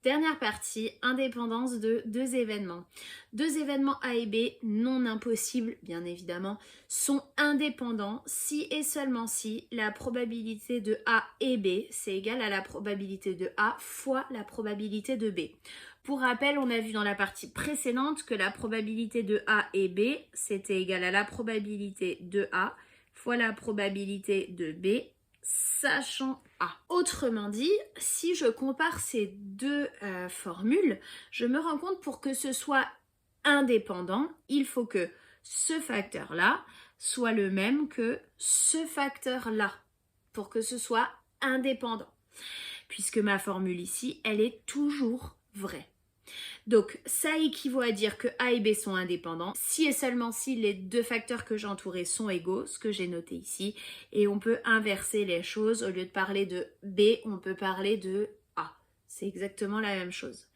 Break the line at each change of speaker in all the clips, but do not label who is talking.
Dernière partie, indépendance de deux événements. Deux événements A et B, non impossibles bien évidemment, sont indépendants si et seulement si la probabilité de A et B, c'est égal à la probabilité de A fois la probabilité de B. Pour rappel, on a vu dans la partie précédente que la probabilité de A et B, c'était égal à la probabilité de A fois la probabilité de B, sachant A. Autrement dit, si je compare ces deux formules, je me rends compte pour que ce soit indépendant, il faut que ce facteur-là soit le même que ce facteur-là, pour que ce soit indépendant. Puisque ma formule ici, elle est toujours vraie. Donc ça équivaut à dire que A et B sont indépendants si et seulement si les deux facteurs que j'ai entourés sont égaux, ce que j'ai noté ici, et on peut inverser les choses, au lieu de parler de B, on peut parler de A. C'est exactement la même chose.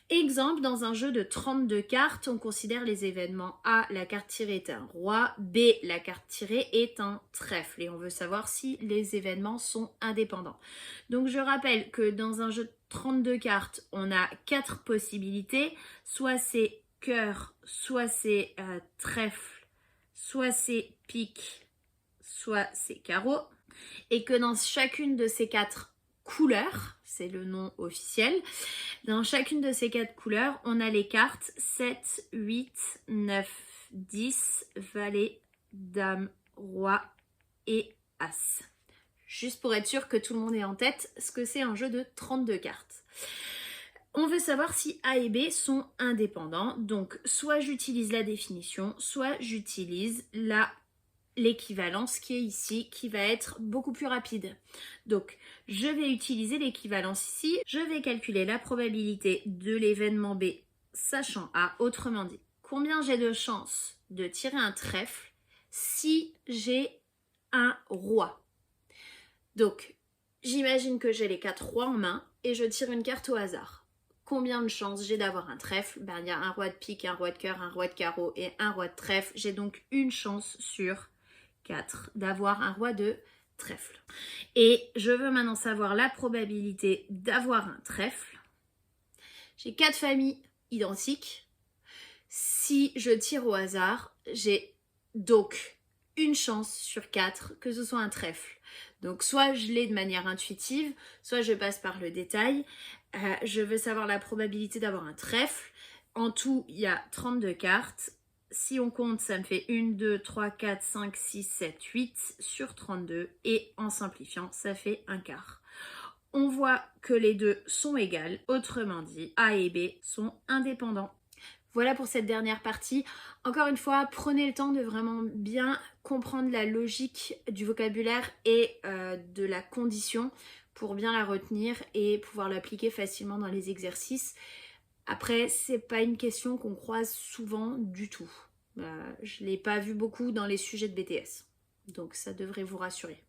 Exemple, dans un jeu de 32 cartes, on considère les événements A, la carte tirée est un roi, B, la carte tirée est un trèfle. Et on veut savoir si les événements sont indépendants. Donc je rappelle que dans un jeu de 32 cartes, on a 4 possibilités. Soit c'est cœur, soit c'est trèfle, soit c'est pique, soit c'est carreau. Et que dans chacune de ces 4 couleurs, c'est le nom officiel, dans chacune de ces 4 couleurs, on a les cartes 7, 8, 9, 10, valet, dame, roi et as. Juste pour être sûr que tout le monde ait en tête ce que c'est un jeu de 32 cartes. On veut savoir si A et B sont indépendants. Donc, soit j'utilise la définition, soit j'utilise l'équivalence qui est ici, qui va être beaucoup plus rapide. Donc, je vais utiliser l'équivalence ici. Je vais calculer la probabilité de l'événement B, sachant A. Autrement dit, combien j'ai de chances de tirer un trèfle si j'ai un roi. Donc, j'imagine que j'ai les 4 rois en main et je tire une carte au hasard. Combien de chances j'ai d'avoir un trèfle? Il y a un roi de pique, un roi de cœur, un roi de carreau et un roi de trèfle. J'ai donc une chance sur 4 d'avoir un roi de trèfle. Et je veux maintenant savoir la probabilité d'avoir un trèfle. J'ai 4 familles identiques. Si je tire au hasard, j'ai donc une chance sur 4 que ce soit un trèfle. Donc soit je l'ai de manière intuitive, soit je passe par le détail. Je veux savoir la probabilité d'avoir un trèfle. En tout, il y a 32 cartes. Si on compte, ça me fait 1, 2, 3, 4, 5, 6, 7, 8 sur 32. Et en simplifiant, ça fait un quart. On voit que les deux sont égales. Autrement dit, A et B sont indépendants. Voilà pour cette dernière partie. Encore une fois, prenez le temps de vraiment bien comprendre la logique du vocabulaire et de la condition pour bien la retenir et pouvoir l'appliquer facilement dans les exercices. Après, c'est pas une question qu'on croise souvent du tout. Je l'ai pas vu beaucoup dans les sujets de BTS. Donc ça devrait vous rassurer.